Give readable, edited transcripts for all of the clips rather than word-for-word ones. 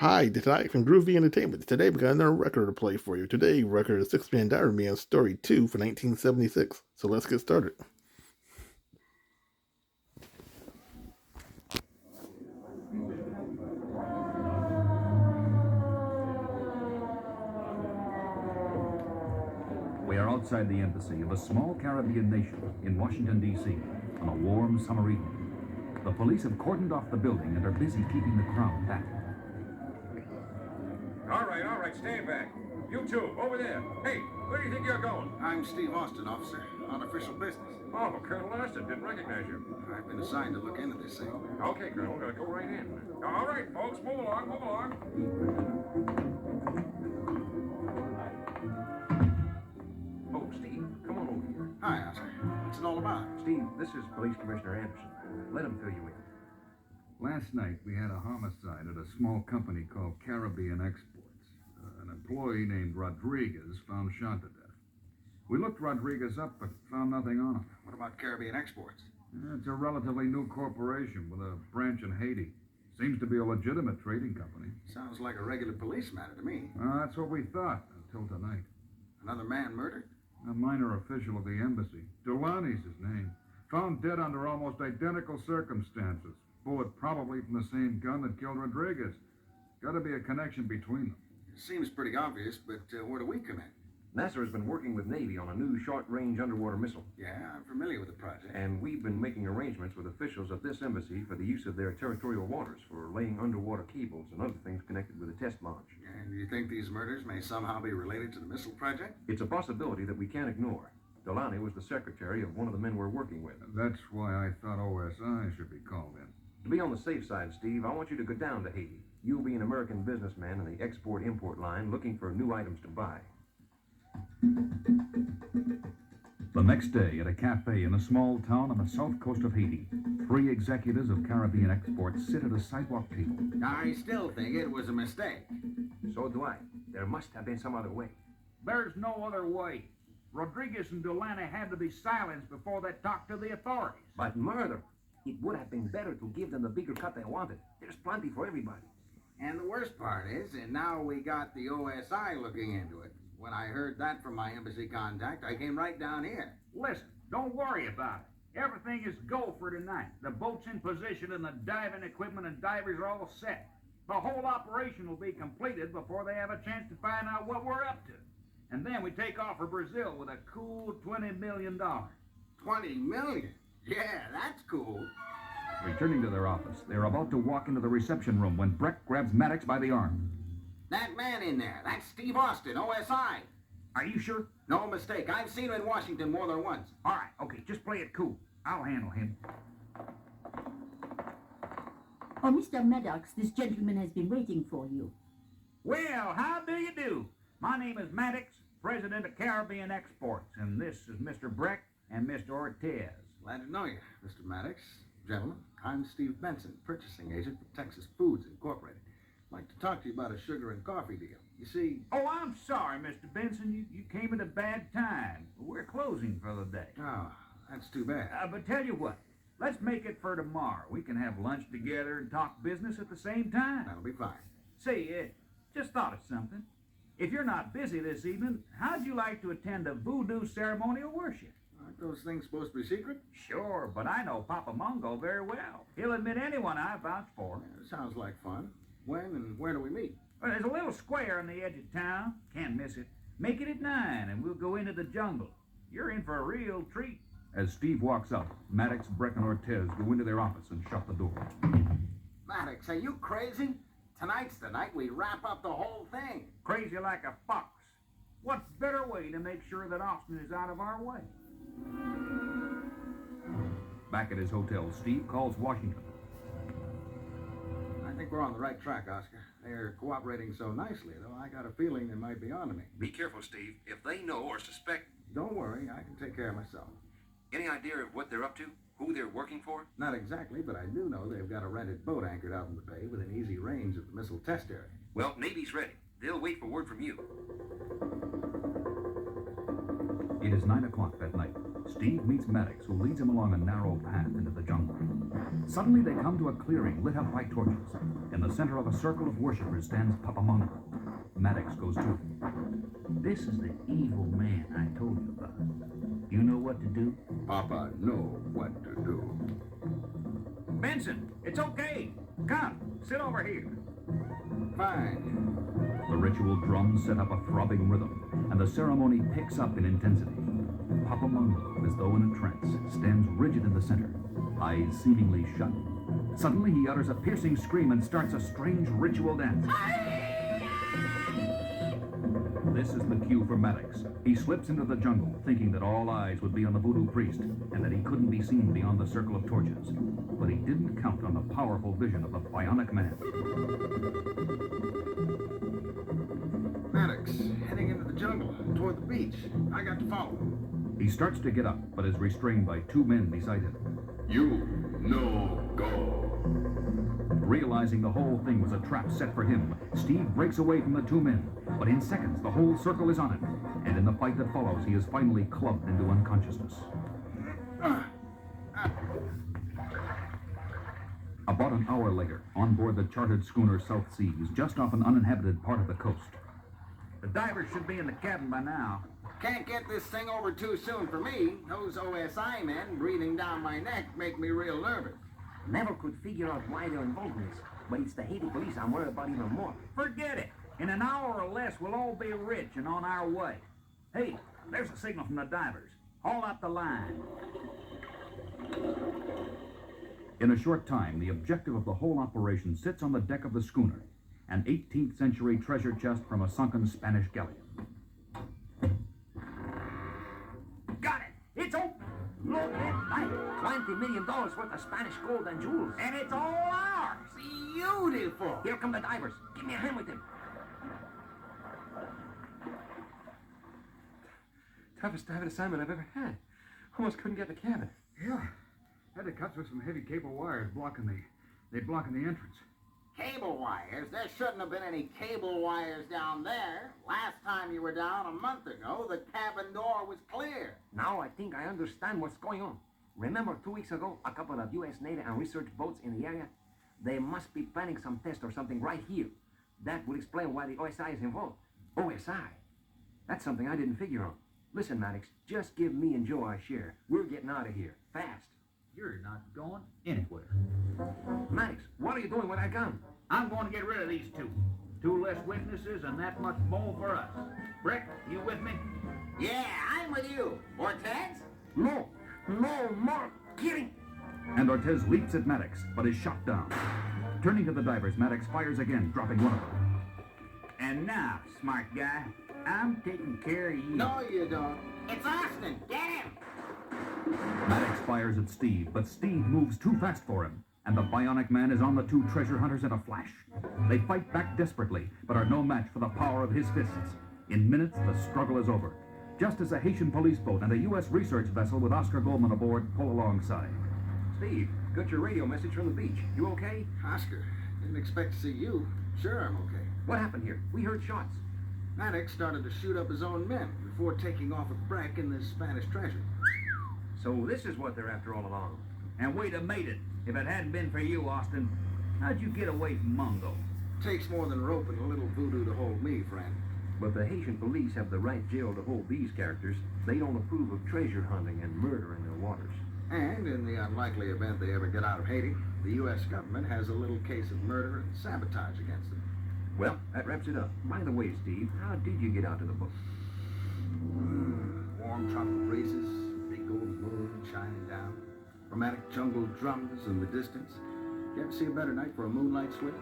Hi, tonight from Groovy Entertainment. Today we got another record to play for you. Today, record is Six Man Diary Man Story 2 for 1976. So let's get started. We are outside the embassy of a small Caribbean nation in Washington, D.C. on a warm summer evening. The police have cordoned off the building and are busy keeping the crowd back. All right, stand back. You two, over there. Hey, where do you think you're going? I'm Steve Austin, officer, on official business. Oh, Colonel Austin, didn't recognize you. I've been assigned to look into this thing. Okay, Colonel, go right in. All right, folks, move along, move along. Oh, Steve, come on over here. Hi, Oscar. What's it all about? Steve, this is Police Commissioner Anderson. Let him fill you in. Last night, we had a homicide at a small company called Caribbean Exports. An employee named Rodriguez found shot to death. We looked Rodriguez up, but found nothing on him. What about Caribbean Exports? It's a relatively new corporation with a branch in Haiti. Seems to be a legitimate trading company. Sounds like a regular police matter to me. That's what we thought until tonight. Another man murdered? A minor official of the embassy. Delaney's his name. Found dead under almost identical circumstances. Bullet probably from the same gun that killed Rodriguez. Got to be a connection between them. It seems pretty obvious, but where do we come in? NASA has been working with Navy on a new short-range underwater missile, Yeah, I'm familiar with the project. and we've been making arrangements with officials at this embassy for the use of their territorial waters for laying underwater cables and other things connected with the test launch. And you think these murders may somehow be related to the missile project? It's a possibility that we can't ignore. Delaney was the secretary of one of the men we're working with. That's why I thought OSI should be called in. To be on the safe side, Steve, I want you to go down to Haiti. You'll be an American businessman in the export-import line looking for new items to buy. The next day, at a cafe in a small town on the south coast of Haiti, three executives of Caribbean Exports sit at a sidewalk table. I still think it was a mistake. So do I. There must have been some other way. There's no other way. Rodriguez and Delaney had to be silenced before they talked to the authorities. But murder! It would have been better to give them the bigger cut they wanted. There's plenty for everybody. And the worst part is, and now we got the OSI looking into it. When I heard that from my embassy contact, I came right down here. Listen, don't worry about it. Everything is go for tonight. The boat's in position and the diving equipment and divers are all set. The whole operation will be completed before they have a chance to find out what we're up to. And then we take off for Brazil with a cool $20 million. 20 million? Yeah, that's cool. Returning to their office, they're about to walk into the reception room when Breck grabs Maddox by the arm. That man in there, that's Steve Austin, OSI. Are you sure? No mistake. I've seen him in Washington more than once. All right, okay, just play it cool. I'll handle him. Oh, Mr. Maddox, this gentleman has been waiting for you. Well, how do you do? My name is Maddox, president of Caribbean Exports, and this is Mr. Breck and Mr. Ortez. Glad to know you, Mr. Maddox. Gentlemen, I'm Steve Benson, purchasing agent for Texas Foods Incorporated. I'd like to talk to you about a sugar and coffee deal. You see... Oh, I'm sorry, Mr. Benson. You came at a bad time. We're closing for the day. Oh, that's too bad. But tell you what, let's make it for tomorrow. We can have lunch together and talk business at the same time. That'll be fine. Say, just thought of something. If you're not busy this evening, how'd you like to attend a voodoo ceremonial worship? Aren't those things supposed to be secret? Sure, but I know Papa Mungo very well. He'll admit anyone I vouch for. Yeah, sounds like fun. When and where do we meet? Well, there's a little square on the edge of town. Can't miss it. Make it at 9, and we'll go into the jungle. You're in for a real treat. As Steve walks out, Maddox, Breck, and Ortez go into their office and shut the door. Maddox, are you crazy? Tonight's the night we wrap up the whole thing. Crazy like a fox. What better way to make sure that Austin is out of our way? Back at his hotel, Steve calls Washington. I think we're on the right track, Oscar. They're cooperating so nicely, though I got a feeling they might be on to me. Be careful, Steve. If they know or suspect... Don't worry, I can take care of myself. Any idea of what they're up to? Who they're working for? Not exactly, but I do know they've got a rented boat anchored out in the bay within easy range of the missile test area. Well, Navy's ready. They'll wait for word from you. It is 9 o'clock that night. Steve meets Maddox, who leads him along a narrow path into the jungle. Suddenly they come to a clearing lit up by torches. In the center of a circle of worshippers stands Papa Mungo. Maddox goes to him. This is the evil man I told you about. You know what to do? Papa know what to do. Benson, it's okay. Come, sit over here. Fine. The ritual drums set up a throbbing rhythm, and the ceremony picks up in intensity. Papa Mungo, as though in a trance, stands rigid in the center, eyes seemingly shut. Suddenly he utters a piercing scream and starts a strange ritual dance. This is the cue for Maddox. He slips into the jungle, thinking that all eyes would be on the voodoo priest, and that he couldn't be seen beyond the circle of torches. But he didn't count on the powerful vision of the bionic man. Maddox, heading into the jungle, toward the beach. I got to follow him. He starts to get up, but is restrained by two men beside him. You no go. Realizing the whole thing was a trap set for him, Steve breaks away from the two men, but in seconds the whole circle is on him, and in the fight that follows he is finally clubbed into unconsciousness. About an hour later, on board the chartered schooner South Seas, just off an uninhabited part of the coast. The divers should be in the cabin by now. Can't get this thing over too soon for me. Those OSI men breathing down my neck make me real nervous. Never could figure out why they're involved in this, but it's the Haiti police I'm worried about even more. Forget it. In an hour or less, we'll all be rich and on our way. Hey, there's a signal from the divers. Haul out the line. In a short time, the objective of the whole operation sits on the deck of the schooner, an 18th century treasure chest from a sunken Spanish galleon. Got it. It's open. Look at that! $20 million worth of Spanish gold and jewels. And it's all ours. Beautiful. Here come the divers. Give me a hand with them. Toughest diving assignment I've ever had. Almost couldn't get the cabin. Yeah, had to cut through some heavy cable wires blocking the entrance. Cable wires? There shouldn't have been any cable wires down there. Last time you were down a month ago, the cabin door was clear. Now I think I understand what's going on. Remember 2 weeks ago, a couple of U.S. Navy and research boats in the area? They must be planning some test or something right here. That would explain why the OSI is involved. OSI? That's something I didn't figure on. Listen, Maddox, just give me and Joe our share. We're getting out of here, fast. You're not going anywhere. Maddox, what are you doing with that gun? I'm going to get rid of these two. Two less witnesses and that much more for us. Rick, you with me? Yeah, I'm with you. Ortez? No more kidding. And Ortez leaps at Maddox, but is shot down. Turning to the divers, Maddox fires again, dropping one of them. And now, smart guy, I'm taking care of you. No, you don't. It's Austin. Get him. Maddox fires at Steve, but Steve moves too fast for him, and the bionic man is on the two treasure hunters in a flash. They fight back desperately, but are no match for the power of his fists. In minutes, the struggle is over, just as a Haitian police boat and a U.S. research vessel with Oscar Goldman aboard pull alongside. Steve, got your radio message from the beach. You okay? Oscar, didn't expect to see you. Sure, I'm okay. What happened here? We heard shots. Maddox started to shoot up his own men before taking off with Breck in this Spanish treasure. So this is what they're after all along. And we'd have made it if it hadn't been for you, Austin. How'd you get away from Mungo? Takes more than rope and a little voodoo to hold me, friend. But the Haitian police have the right jail to hold these characters. They don't approve of treasure hunting and murder in their waters. And in the unlikely event they ever get out of Haiti, the U.S. government has a little case of murder and sabotage against them. Well, that wraps it up. By the way, Steve, how did you get out to the boat? Warm tropical breezes, big golden moon shining down, dramatic jungle drums in the distance. You ever see a better night for a moonlight swim?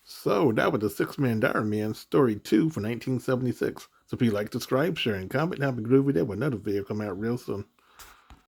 So that was the Six-Man Diary Man Story 2 for 1976. So if you like, subscribe, share, and comment, and have a groovy day when another video come out real soon.